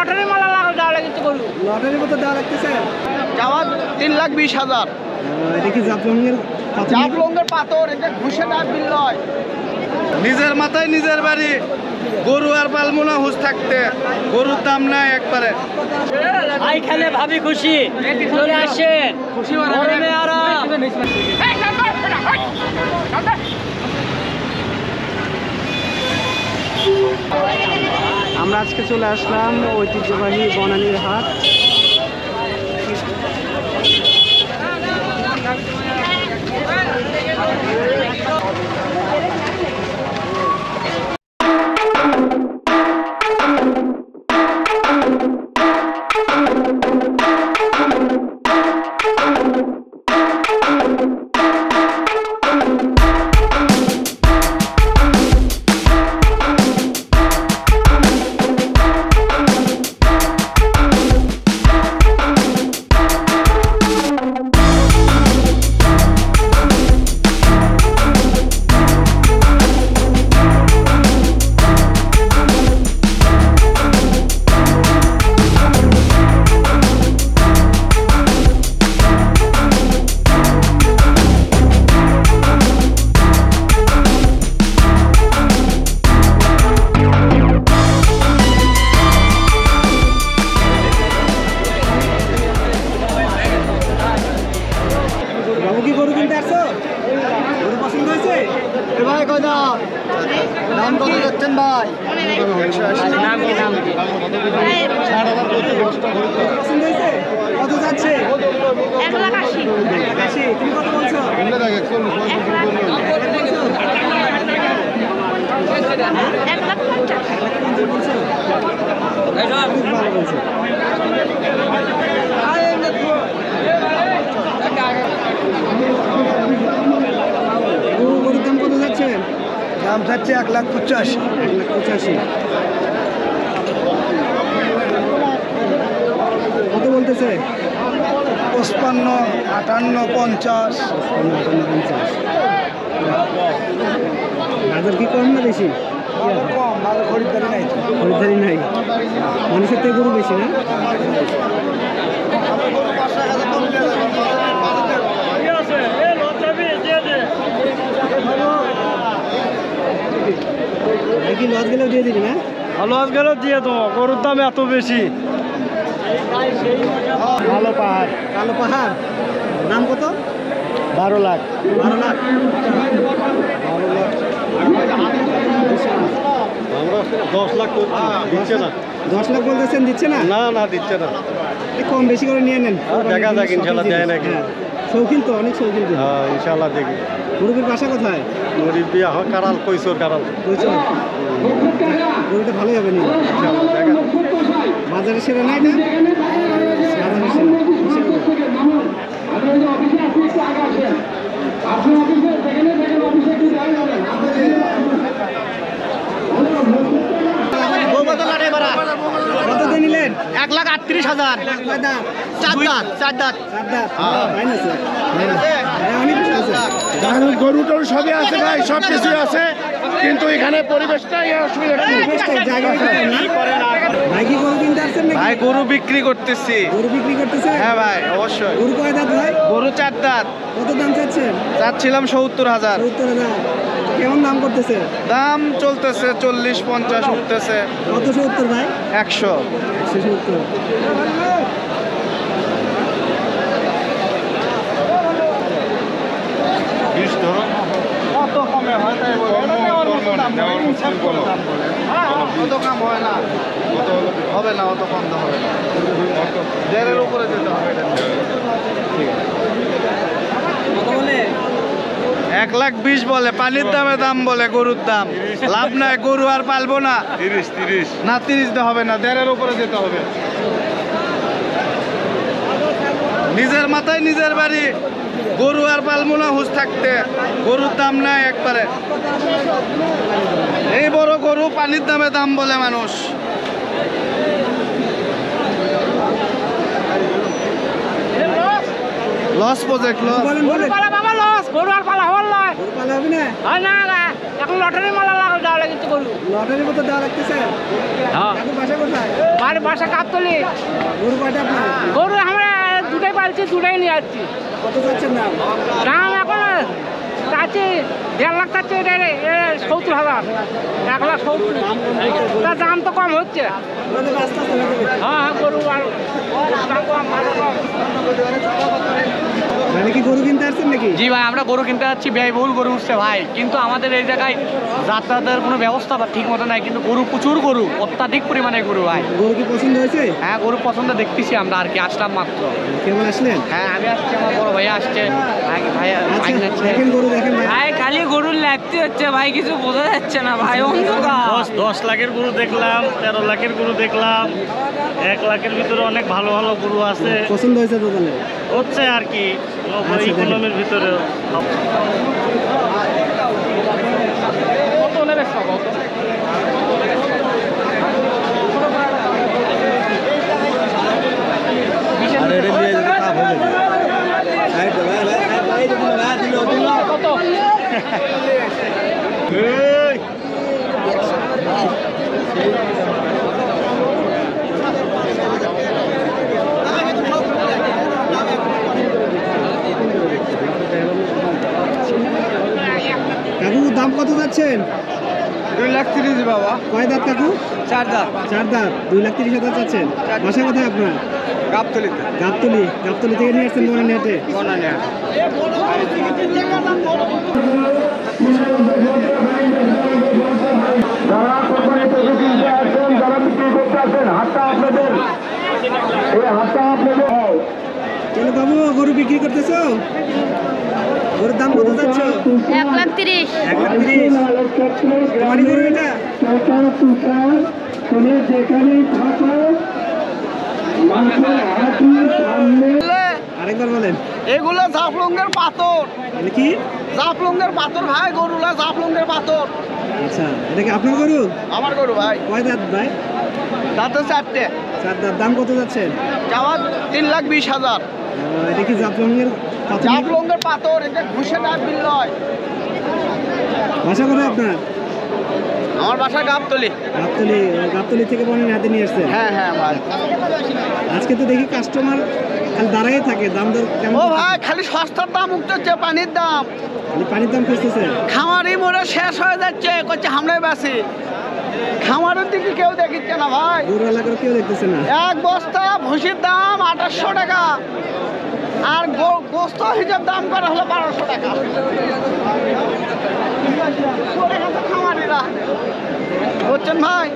Lottery মালা দেওয়া লাগছে গরু। লটারির মতো দেওয়া লাগতেছে। যাওয়া 3,20,000। এটা কি জাফলংয়ের পাথর, এটা ঘুষে না বিল হয়। নিজের মাথায় নিজের বাড়ি, গরু আর পালবো না হুঁশ থাকতে, গরুর দাম নাই একবারে। এইখানে ভাবি খুশি, চলে আসেন গরমে আরাম। আমরা আজকে চলে আসলাম ঐতিহ্যবাহী বনানীর হাট। ভাই কত দাম কত যাচ্ছেন ভাই? কত যাচ্ছে? 1,80,000। তুমি কত বলছো? 1,85,000। দাম চাচ্ছে 1,85,000। 1,85,000 কত বলতেছে? 55, 58, 50। বাজার কি কম না বেশি? কম, ভালো খরিদ্দারি নাই। খরিদ্দারি নাই, মানুষের থেকে গরু বেশি না? কি লস গেলেও দিয়ে দিবি না? লস গেলেও দিয়ে দেবো, গরুর দাম এত বেশি। কালো পাহাড়। কালো পাহাড় দাম কত? 12 লাখ। 12 লাখ। আমরা 10 লাখ দিচ্ছে না। 10 লাখ বলতেছেন, দিচ্ছে না? না না, দিচ্ছে না। কম বেশি করে নিয়ে নেন। দেখা যাক, ইনশাল্লাহ দেয় নাকি। শৌখিন তো, অনেক শৌখিন তো। হ্যাঁ, ইনশাল্লাহ দেখি। গরুর বাসা কোথায়? মুরব্বী এখন কারাল, কৈশোর কারাল। গরুটা ভালোই হবে নি। ইনশাল্লাহ দেখা। বাজারে সেরা না এটা? বাজারে সেরা। কত দিয়ে নিলেন? 1,38,000। চার দাঁত। গরু টরু সবই আছে ভাই, সব কিছুই আছে, কিন্তু এখানে পরিবেশটাই ভাই। গরু বিক্রি করতেছি। গরু বিক্রি করতেছে? হ্যাঁ ভাই, অবশ্যই। গরু কয় দাঁত ভাই? গরু 4 দাঁত। কত দাম চাচ্ছেন? চাচ্ছিলাম 70,000। 70,000। কেমন দাম করতেছে? দাম চলতেছে 40-50 উঠতেছে। কত 70 ভাই? 100। 170। কত কমে হয় তাই অত কম হয় না, হবে না, অত কম হবে না। 1,500-এর উপরে যেতে হবে। কত বলে? 1,20,000 বলে, পানির দামে দাম বলে, গরুর দাম লাভ নাই, গরু আর পালবো না। 30 না, 30 দে হবে না, 1,500-এর উপরে যেতে হবে। নিজের মাথায় নিজের বাড়ি, গরু আর পালবো না হুঁশ থাকতে, গরুর দাম নাই একবারে। এই বড় গরু পানির দামে দাম বলে মানুষ। Loss project, loss. বলেন বলেন। বাবা লস, গরু আর পালা হল না। গরু পালা হবে না? না না, এখন লটারি মালা দেওয়া লাগছে গরু। লটারির মতো দেওয়া লাগতেছে। হ্যাঁ। এখন বাসা কোথায়? বাসা কাপতলি। গরু কয়টা আপনার? গরু আমরা দুটাই পালছি, দুটাই নিয়ে যাচ্ছি। কত যাচ্ছেন দাম? দাম এখন চাচ্ছি 1.5 লাখ চাচ্ছি, এটা 70,000, 1,70,000। তার দাম তো কম হচ্ছে। আপনাদের আস্তে আস্তে হয়ে যাবে। হ্যাঁ গরু আর দাম কম, ভালো কম। মানে কি গরু কিনতে আসছেন নাকি? জি ভাই, আমরা গরু কিনতে যাচ্ছি, ব্যয়বহুল গরু উঠছে ভাই, কিন্তু আমাদের এই জায়গায় যাতায়াতের কোনো ব্যবস্থা ঠিক মতো নাই, কিন্তু গরু প্রচুর গরু, অত্যাধিক পরিমাণে গরু ভাই। গরু কি পছন্দ হয়েছে? হ্যাঁ, গরু পছন্দ দেখতেছি আমরা, আর কি আসলাম মাত্র। কেমন আসলেন? হ্যাঁ, আমি আসছি, আমার বড় ভাইয়া আসছে, ভাইয়া আচ্ছা, দেখেন গরু দেখেন ভাই। ভাই খালি গরুর লাগতে হচ্ছে ভাই, কিছু বোঝা যাচ্ছে না ভাই, অন্ধকার। 10 লাখের গরু দেখলাম, 13 লাখের গরু দেখলাম, 1 লাখের ভিতরে অনেক ভালো ভালো গরু আছে, পছন্দ হয়েছে তো তাহলে? হচ্ছে আর কি ইকোনমির ভিতরে। কত নেবে সব? কত? কাকু দাম কত যাচ্ছেন? 2,30,000 বাবা। কয় দাঁত কাকু? 4 দাঁত। 4 দাঁত। 2,30,000 চাচ্ছেন। বাসা কোথায় আপনার? গাবতলিতে। গাবতলি থেকে নিয়ে আসছেন বনানী হাটে। বনানী হাট। যারা কোরবানিতে বিক্রি আছেন, যারা বিক্রি করতে আছেন, হাতটা আপনাদের, এই হাতটা আপনাদের। কেন বাবু গরু বিক্রি করতেছো? গরুর দাম কত যাচ্ছ? 1,30,000। 1,30,000। তোমারই গরু এটা? তুমি যেখানে থাকো মানুষের হাতির সামনে। আরেকবার বলেন। এগুলো জাফলঙ্গের পাথর, মানে কি? জাফলঙ্গের পাথর ভাই, গরুলা জাফলঙ্গের পাথর। আচ্ছা, এটা কি আপনার গরু? আমার গরু ভাই, কয় দাঁত ভাই? দাঁতে 4টে। 4 দাঁত। দাম কত যাচ্ছেন? চাওয়া 3,20,000। এটা কি জাফলংয়ের পাথর? জাফলঙ্গের পাথর, এটা ঘুষে না বিল নয়। বাসা কোথায় আপনার? আমার বাসা গাবতলি। গাবতলি থেকে বনানী হাটে নিয়ে আসছেন। হ্যাঁ হ্যাঁ ভাই। আজকে তো দেখি কাস্টমার খালি দাঁড়াই থাকে, দাম দর কেমন? ও ভাই, খালি সস্তার দাম উঠতেছে, পানির দাম। খালি পানির দাম খুঁজতেছে। খামারি মরে শেষ হয়ে যাচ্ছে, করছে হামলায় বাসি। খামারের দিকে কেউ দেখিচ্ছে না ভাই। গরু এলাকার কেউ দেখতেছে না। এক বস্তা ভুসির দাম 2800 টাকা, আর গোস্ত হিসাব দাম করা হলো 1200 টাকা। করে গেছে খামারিরা, বুঝছেন ভাই?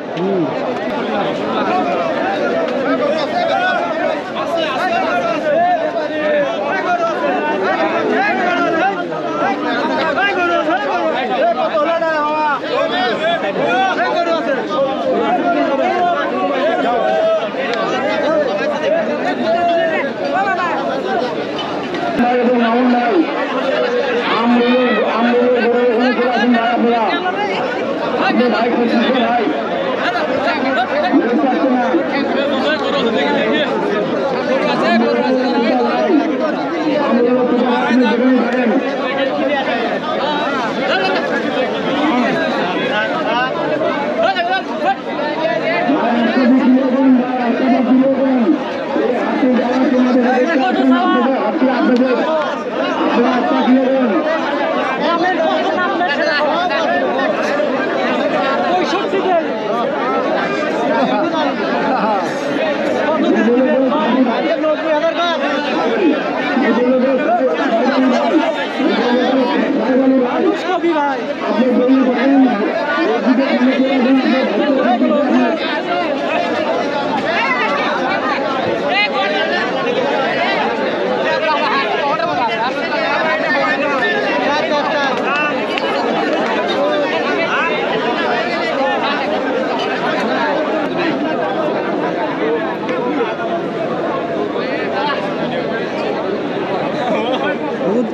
এবং মামুন ভাই, আপনি ভাই খুশি ভাই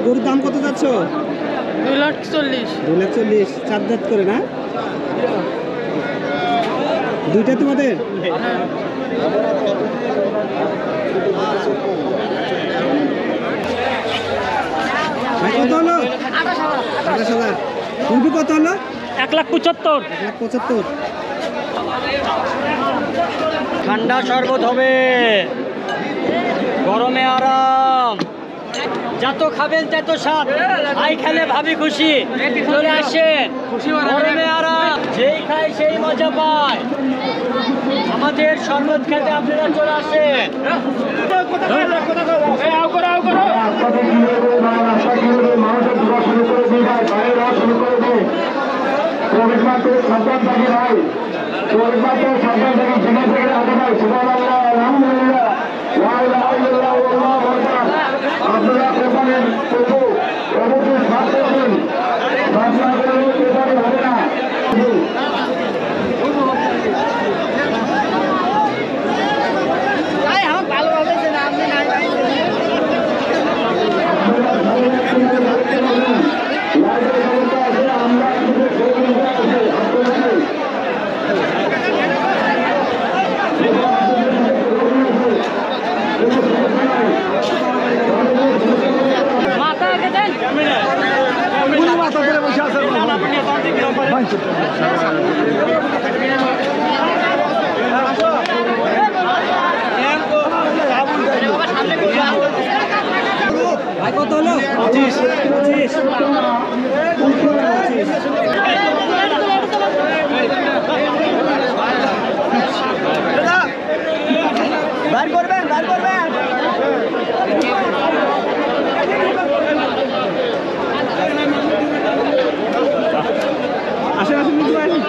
গরুর দাম কত যাচ্ছ? 2,40,000। 2,40,000। 4 দাঁত করে না? দুইটা তোমাদের? ভাই কত হলো? 28,000। ফুলকপি কত হলো? 1,75,000। 1,75,000। ঠান্ডা শরবত হবে, গরমে আরাম, যত খাবেন তত স্বাদ। আই খেলে ভাবি খুশি, চলে আসেন, গরমে আরাম, যেই খায় সেই মজা পায়। আমাদের শরবত খেতে আপনারা চলে আসেন। মানুষের দোয়া শুরু করে দিয়ে যায়, বাইরে রওয়া শুরু করে দিয়ে প্রবেশ মাত্র সন্তান থাকি ভাই, প্রবেশ মাত্র সন্তান থাকি সেখান থেকে রাখতে পাই। সুবহানাল্লাহ, আলহামদুলিল্লাহ, লা ইলাহা ইল্লাল্লাহ, আল্লাহু আকবার। আপনারা কোরবানির পশু অবশ্যই সাথ করবেন, সাথ না করলে কোরবানি হবে না। ভাই কত হলো? 25। বার করবেন, বার করবেন। আসেন আসেন কিন্তু আসেন।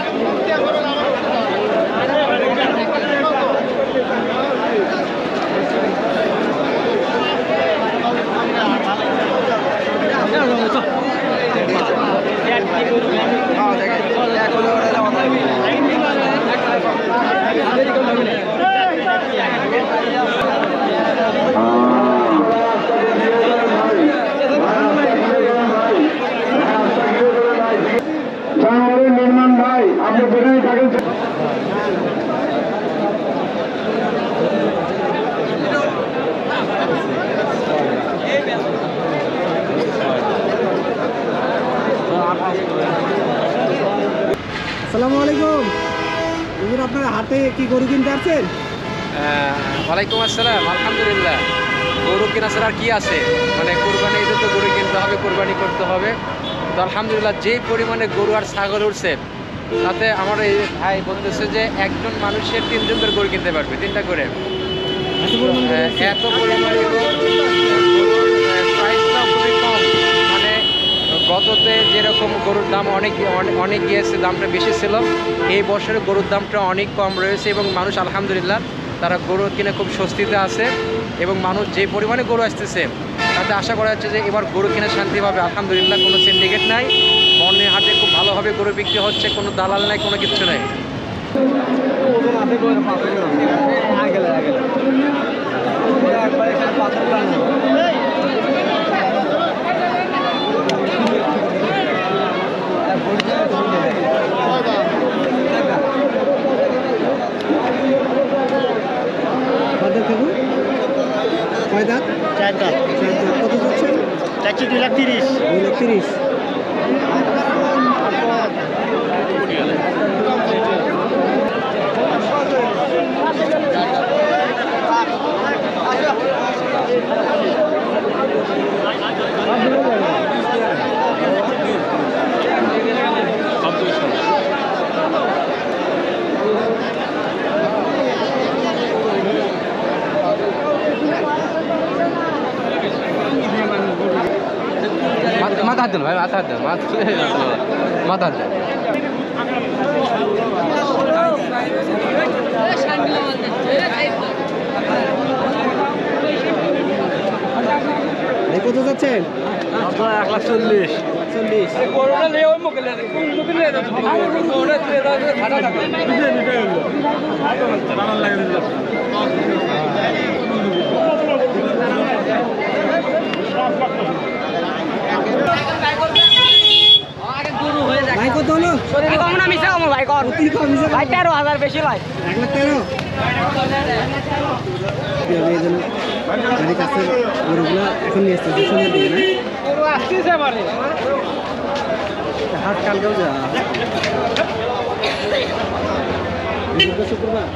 নির্মাণ ভাই, আপনি বেরিয়ে থাকেন। আসসালামু আলাইকুম। হুজুর, আপনার হাতে কি গরু কিনতে আসছেন? ওয়ালাইকুম আসসালাম। আলহামদুলিল্লাহ, গরু কেনা ছাড়া আর কি আছে, মানে কোরবানি ঈদে তো গরু কিনতে হবে, কোরবানি করতে হবে। তো আলহামদুলিল্লাহ, যে পরিমাণে গরু আর ছাগল উঠছে, তাতে আমার এই ভাই বলতেছে যে একজন মানুষের 3 জন করে গরু কিনতে পারবে, 3টা করে। এত পরিমাণে গরুর প্রাইসটাও খুবই কম, মানে গততে যেরকম গরুর দাম অনেক গিয়েছে, দামটা বেশি ছিল, এই বছরে গরুর দামটা অনেক কম রয়েছে এবং মানুষ আলহামদুলিল্লাহ তারা গরু কিনে খুব স্বস্তিতে আছে এবং মানুষ যে পরিমাণে গরু আসতেছে তাতে আশা করা যাচ্ছে যে এবার গরু কিনে শান্তি পাবে। আলহামদুলিল্লাহ, কোনো সিন্ডিকেট নাই, মনের হাটে খুব ভালোভাবে গরু বিক্রি হচ্ছে, কোনো দালাল নাই, কোনো কিছু নাই। কয় দাঁত? 4 দাঁত। কত যাচ্ছে? চাচ্ছি 2,30,000। 2,30,000। মাথা হাত দেন ভাই, মাথা হাত দেন, মাথা হাত দেন। কত যাচ্ছেন? 1,40,000। 40। ভাই কত হলো? কম না মিশে কম ভাই, কর অতি কম হিসাবে ভাই 13,000 বেশি ভাই। 1,13,000। এই জন্য গাড়ির কাছে গরুগুলো এখন নিয়ে আসতেছে, সুন্দর দিকে না? আসতেছে হাট কালকেও যা শুক্রবার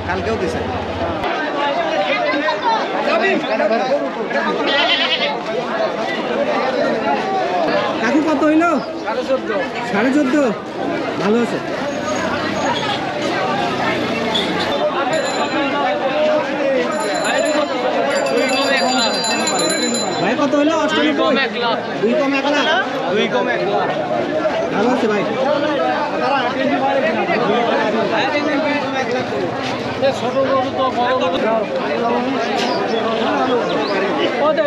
কালকেও দিছে কাকু কত হইল 14.5 ভালো আছে ভাই কত হইলো 98 2 কম 1 লাখ ভালো আছে ভাই ছোট গরু তো বড় গরু ওদে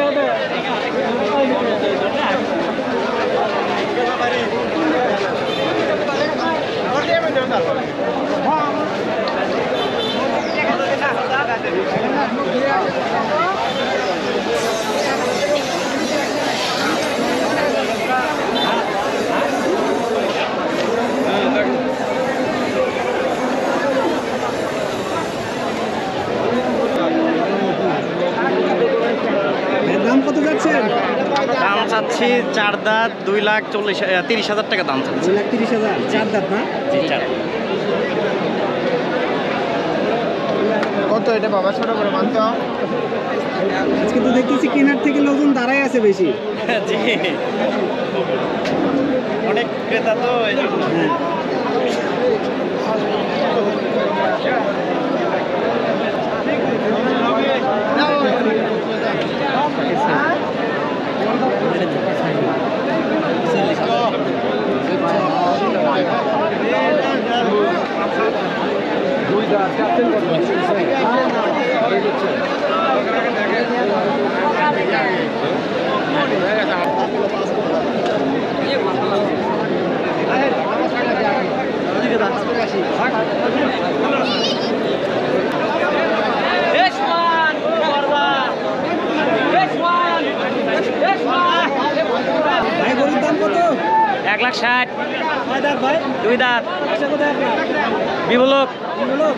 দাম কত যাচ্ছে? দাম চাচ্ছি 4 দাঁত 2,30,000 টাকা দাম চাচ্ছি। 2,30,000 4 দাঁত না? জি 4। কত এটা বাবা ছোট করে মানতে আজকে তো দেখতেছি কেনার থেকে লোকজন দাঁড়ায় আছে বেশি। জি অনেক ক্রেতা তো এই জন্য। ভাই গরুর দাম কত? 1,60,000 কয় দাঁত ভাই? 2 দাঁত আচ্ছা কোথায় আপনার? বিবলক বলো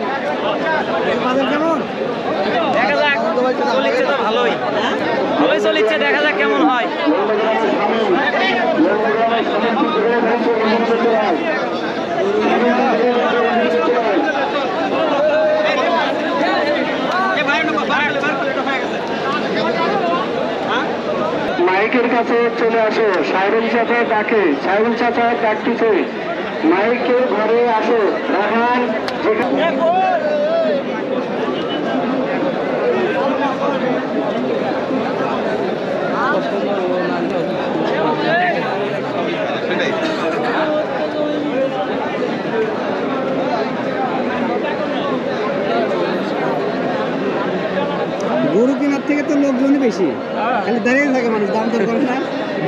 বাজার কেমন? দেখা যাক চলিচ্ছে তো ভালোই চলিচ্ছে দেখা যাক কেমন হয় মাইকের কাছে চলে আসো সাইরুল চাচা ডাকে সাইরুল চাচা ডাকতেছে মাইকের ঘরে আসো রাহান গরু কেনার থেকে তো লোকজনই বেশি খালি দাঁড়িয়ে থাকে মানুষ দাম দর করে না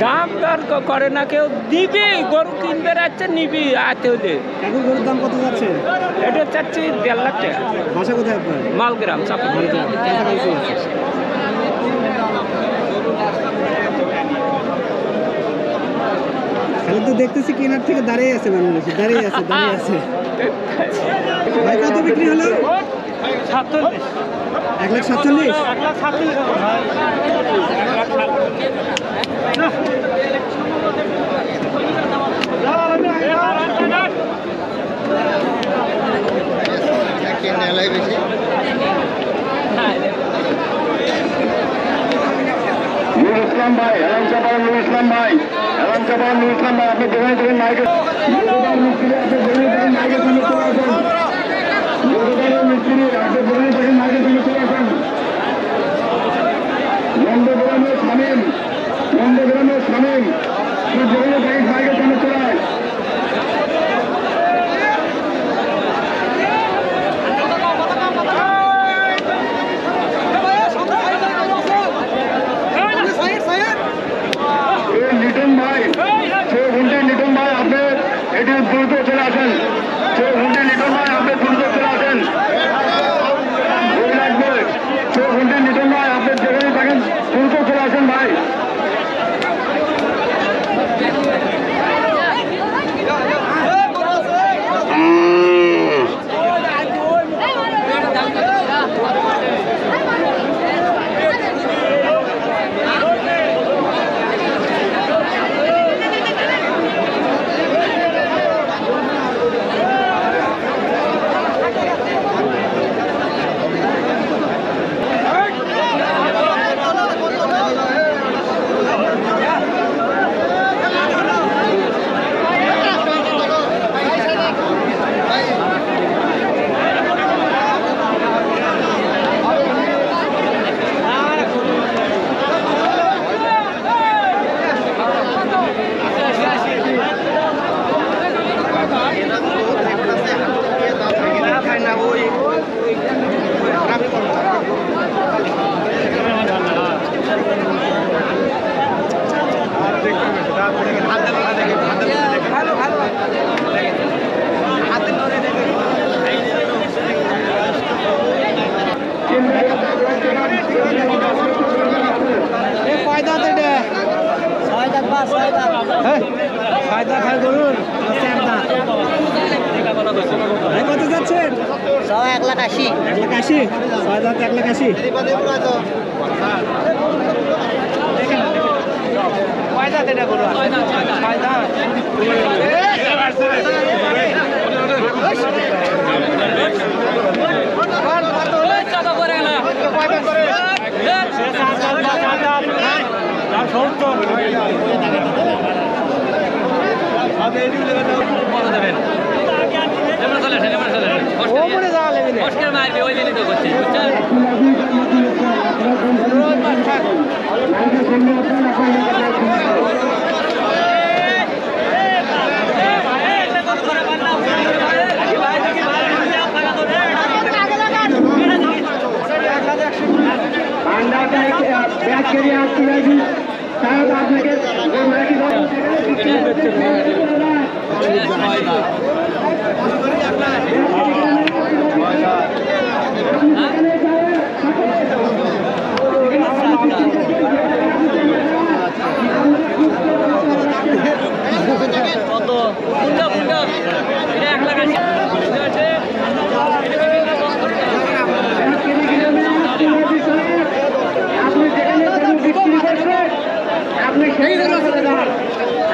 দাম দর করে না কেউ দিবি গরু কিনবে যাচ্ছে নিবি আতে হলে এখন গরুর দাম কত যাচ্ছে? এটা চাচ্ছি 1.5 লাখ টাকা বাসা কোথায় আপনার? মালগ্রাম চাপা কাছাকাছি আছে। খালি তো দেখতেছি কেনার থেকে দাঁড়িয়ে আছে মানুষ বেশি দাঁড়িয়ে আছে ভাই কত বিক্রি হলো? 1,47,000 নুর ইসলাম ভাই এলাম চাপার নুর ইসলাম ভাই আপনি দোকানে থেকে মাইকের মিস্ত্রি আপনি দোকানে থেকে মাইকের সঙ্গে চলে আসেন মিস্ত্রি আপনি দোকানে থেকে মাইকের সঙ্গে চলে আসেন নন্দগ্রামের শামীম আপনি দোকানে থেকে মাইকের সঙ্গে চলে আসেন লিটন ভাই আপনি এটি দ্রুত চলে আসেন লিটন ভাই আপনি দ্রুত চলে আসেন লিটন ভাই আপনি যেখানে থাকেন দ্রুত চলে আসেন ভাই কয় দাঁত এটা? ছয় দাঁত বা ছয় দাঁত। হ্যাঁ, ছয় দাঁত হয় গরুর না চার দাঁত? ভাই কত যাচ্ছেন? 1,80,000। 1,80,000? ছয় দাঁত 1,80,000। কয় দাঁত এটা গরু? ছয় দাঁত।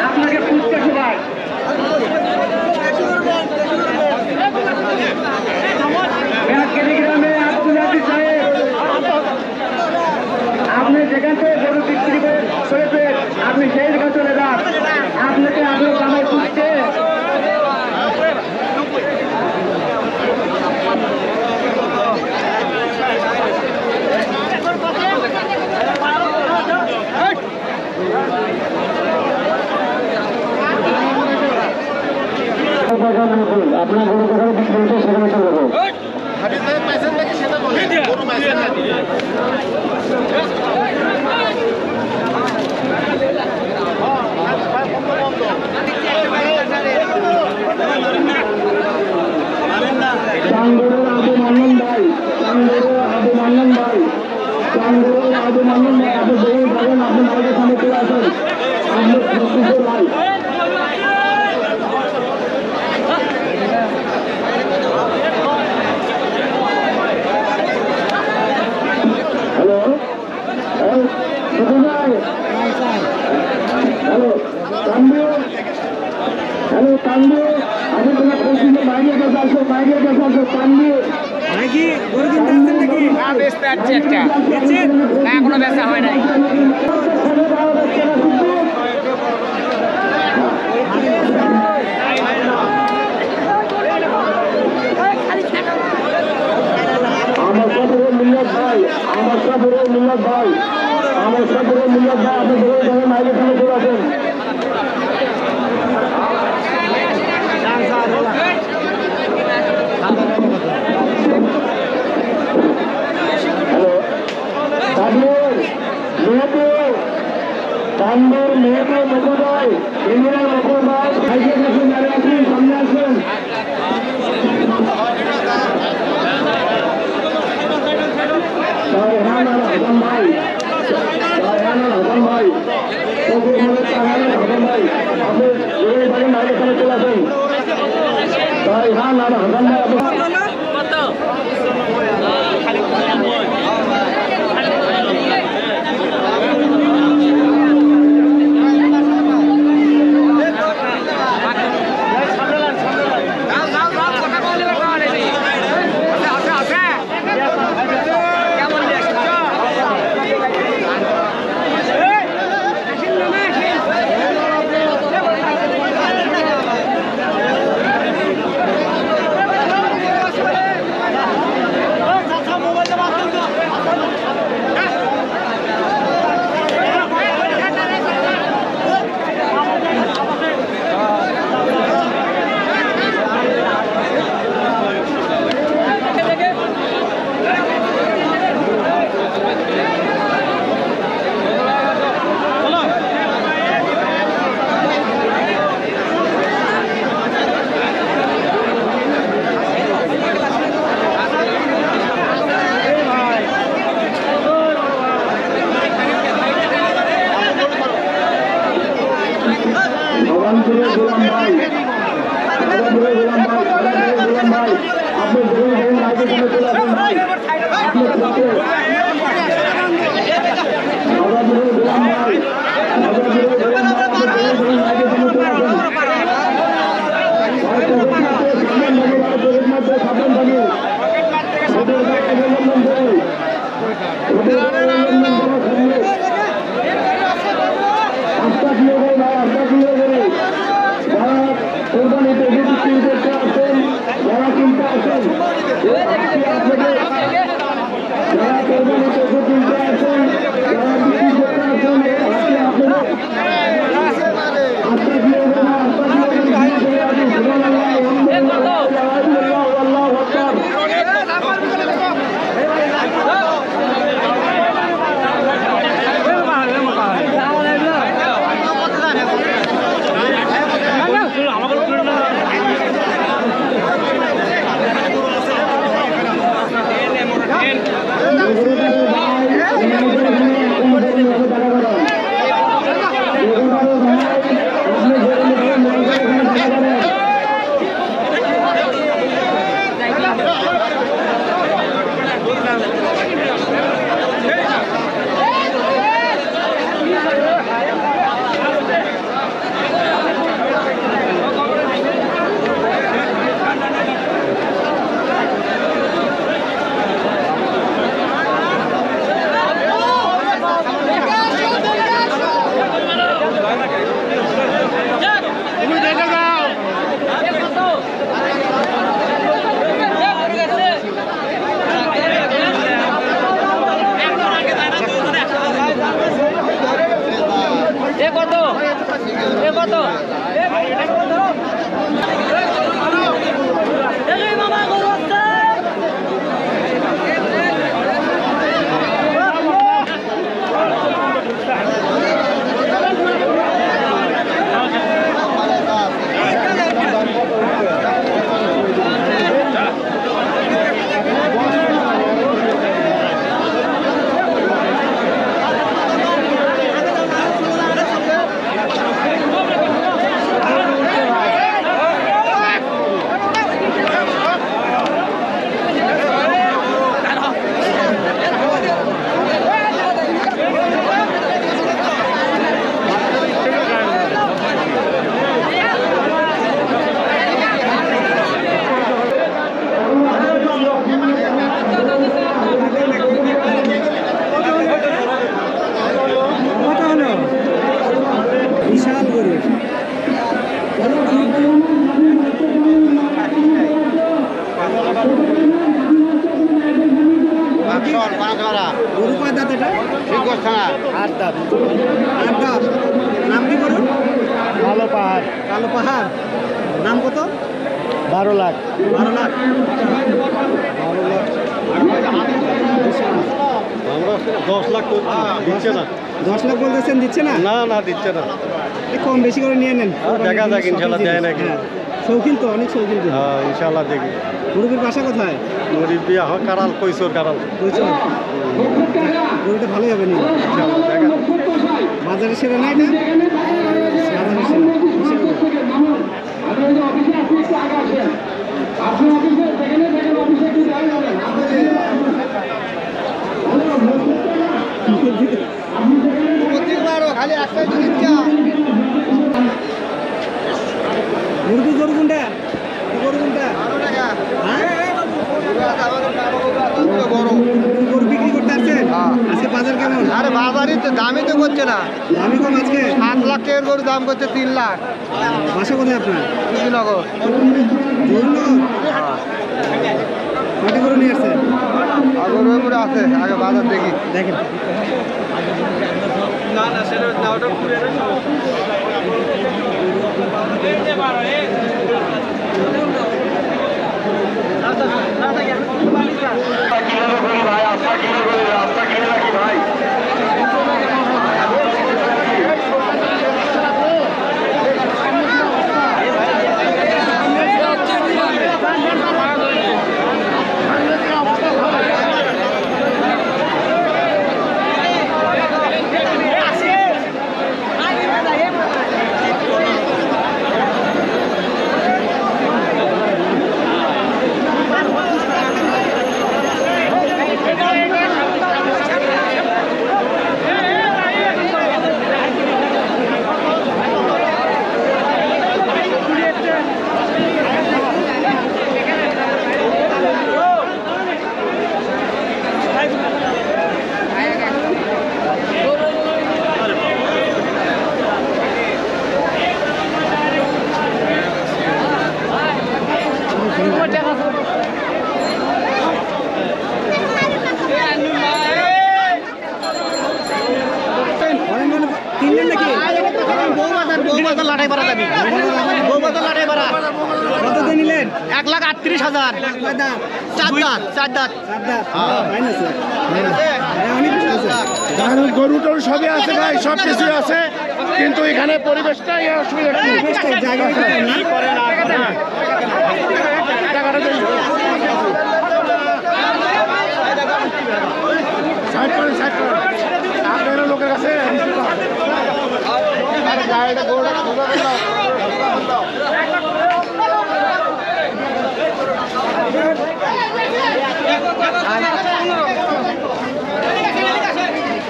আপনাকে পুষতে সবাই গ্রামে আপনি যেখান থেকে গরু বিক্রি করেছেন আপনি সেই জায়গায় চলে যান। আপনাকে আমি জানাই পুষতে আপনার গরু কোথায় বিক্রি হচ্ছে সেখানে চলে যাবো। চাঙ্গুরের আবু মান্নান ভাই, চাঙ্গুরের আবু মান্নান ভাই, চাঙ্গুরের আবু মান্নান ভাই, আপনি যেই ভাবেন আপনি মাইকের সামনে চলে আসেন। আপনি ছত্রিশের ভাই। Hello, hello Tanvir, hello Tanvir, আমি তোমার পশ্চিমে বাইরের কাছে আসো, বাইরের কাছে আসো তানভীর। নাকি গরু কিনতে আসছেন নাকি? বেচতে যাচ্ছে একটা, না এখনো বেচা হয় নাই। আমার সাথে মিল্লাত ভাই, আমার সাথে মিল্লাত ভাই, আমার সাথে মিল্লাত ভাই, আপনি ধরে ধরে মাইকের সামনে চলে আসেন। হ্যালো তানভীর, মেহেদুর, তানভীর, মেহেদুর, মকুল ভাই, ইন্দিরা মকুল ভাই, মাইকের কাছে দাঁড়িয়ে আসুন, সামনে আসুন। রায়হান আল হাসান ভাই, রায়হান আল হাসান ভাই, ফকির মোহাম্মদ রায়হান আল হাসান ভাই, আপনি যেই ভাবেন মাইকের সামনে চলে আসেন। রায়হান আল হাসান ভাই, আপনি গরু কয় দাঁত এটা? আট দাঁত। নাম কি বলুন? ভালো পাহাড় কালো পাহাড়। নাম কত? 12 লাখ 12 লাখ। 10 লাখ দিচ্ছে না 10 লাখ বলতেছেন, দিচ্ছে না? না দিচ্ছে না এই কম বেশি করে নিয়ে নেন। দেখা যাক, ইনশাল্লাহ দেয় নাকি। হ্যাঁ, শৌখিন তো, অনেক শৌখিন তো। হ্যাঁ ইনশাল্লাহ দেখি। গরুর বাসা কোথায়? গরিবি এখন কারাল কইসোর কারাল বুঝছো? গরুটা ভালোই হবে নি। ইনশাল্লাহ দেখা বাজারে সেরা না এটা? বাজারে সেরা। গরু কোনটা? হ্যাঁ? গরু বিক্রি করতে আসছেন? আজকে বাজার কেমন? আরে বাজারই তো দামই তো করছে না। দামি কম আজকে? 7 লাখ টাকার গরু দাম করছে 3 লাখ। বাসা কোথায় আপনার? কৃষ্ণনগর। জরুরনগর? কয়টা গরু নিয়ে আসছেন? আর গরু করে আছে, আগে বাজার দেখি। দেখেন। না সেটা না, ওটা পুরে ভাই আস্থা কিনে করে রাস্তা কিনে রাখি ভাই। কিনলেন নাকি? কত দিয়ে নিলেন? 1,38,000। কয় দাঁত? 4 দাঁত 4 দাঁত। 4 দাঁত। তাই না স্যার? হ্যাঁ, অনেক কিছু আছে। গরু টরু সবই আছে ভাই, সব কিছু আছে, কিন্তু এখানে পরিবেশটাই অসুবিধা। বেশটাই জায়গা কোথায় না? সাইড করেন আপনারা লোকের কাছে গাড়িটা গরুটা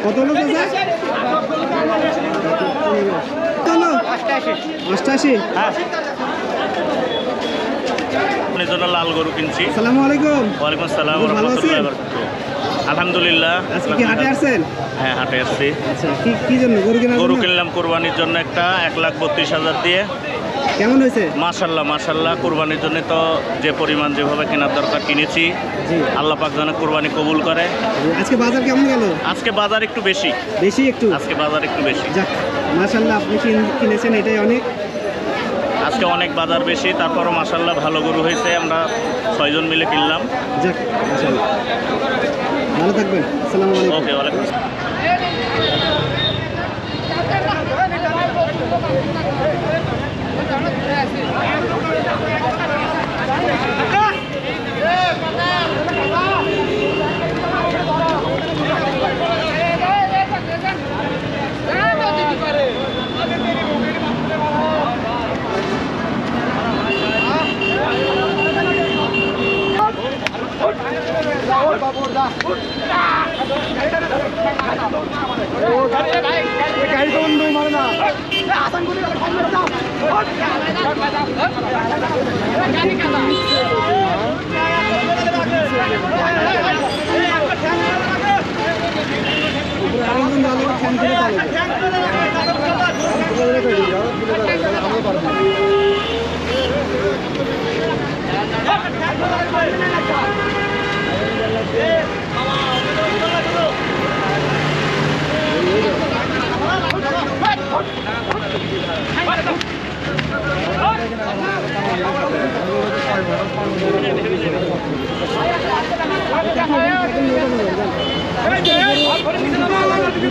কত হলো চাচা? 88। আপনার জন্য লাল গরু কিনছি। আসসালামু আলাইকুম। ওয়ালাইকুম আসসালাম ভালো রাহমাতুল্লাহি আছেন? ওয়া বারাকাতুহু। আলহামদুলিল্লাহ। আজকে কি হাটে আসছেন? হ্যাঁ হাটে আসছি। আচ্ছা, কি জন্য গরু কেনার গরু জন্য? কিনলাম কোরবানির জন্য একটা 1,32,000 দিয়ে। কেমন হয়েছে? মাশাল্লাহ কোরবানির জন্য তো যে পরিমাণ যেভাবে কেনার দরকার কিনেছি। জি। আল্লাহ পাক যেন কোরবানি কবুল করে। আজকে বাজার কেমন গেল? আজকে বাজার একটু বেশি। বেশি একটু? আজকে বাজার একটু বেশি। যাক, মাশাআল্লাহ, আপনি কিনেছেন, এটাই অনেক। আজকে অনেক বাজার বেশি, তারপরও মাশাল্লাহ ভালো গরু হয়েছে। আমরা 6 জন মিলে কিনলাম। যাক, মাশাআল্লাহ। ভালো থাকবেন। আসসালামু আলাইকুম। ওকে, ওয়ালাইকুম আসসালাম। আরেকজন ভালো ফ্যান করে ভালো।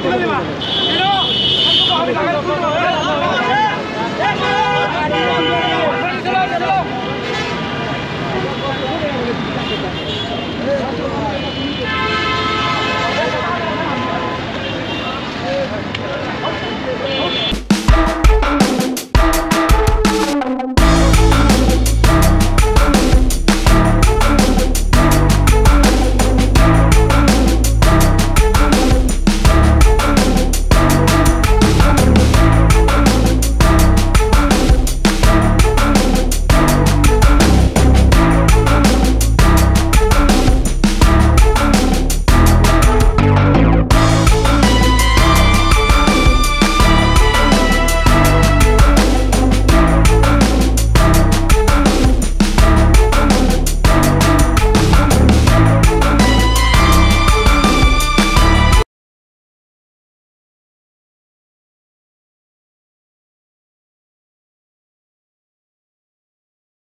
কত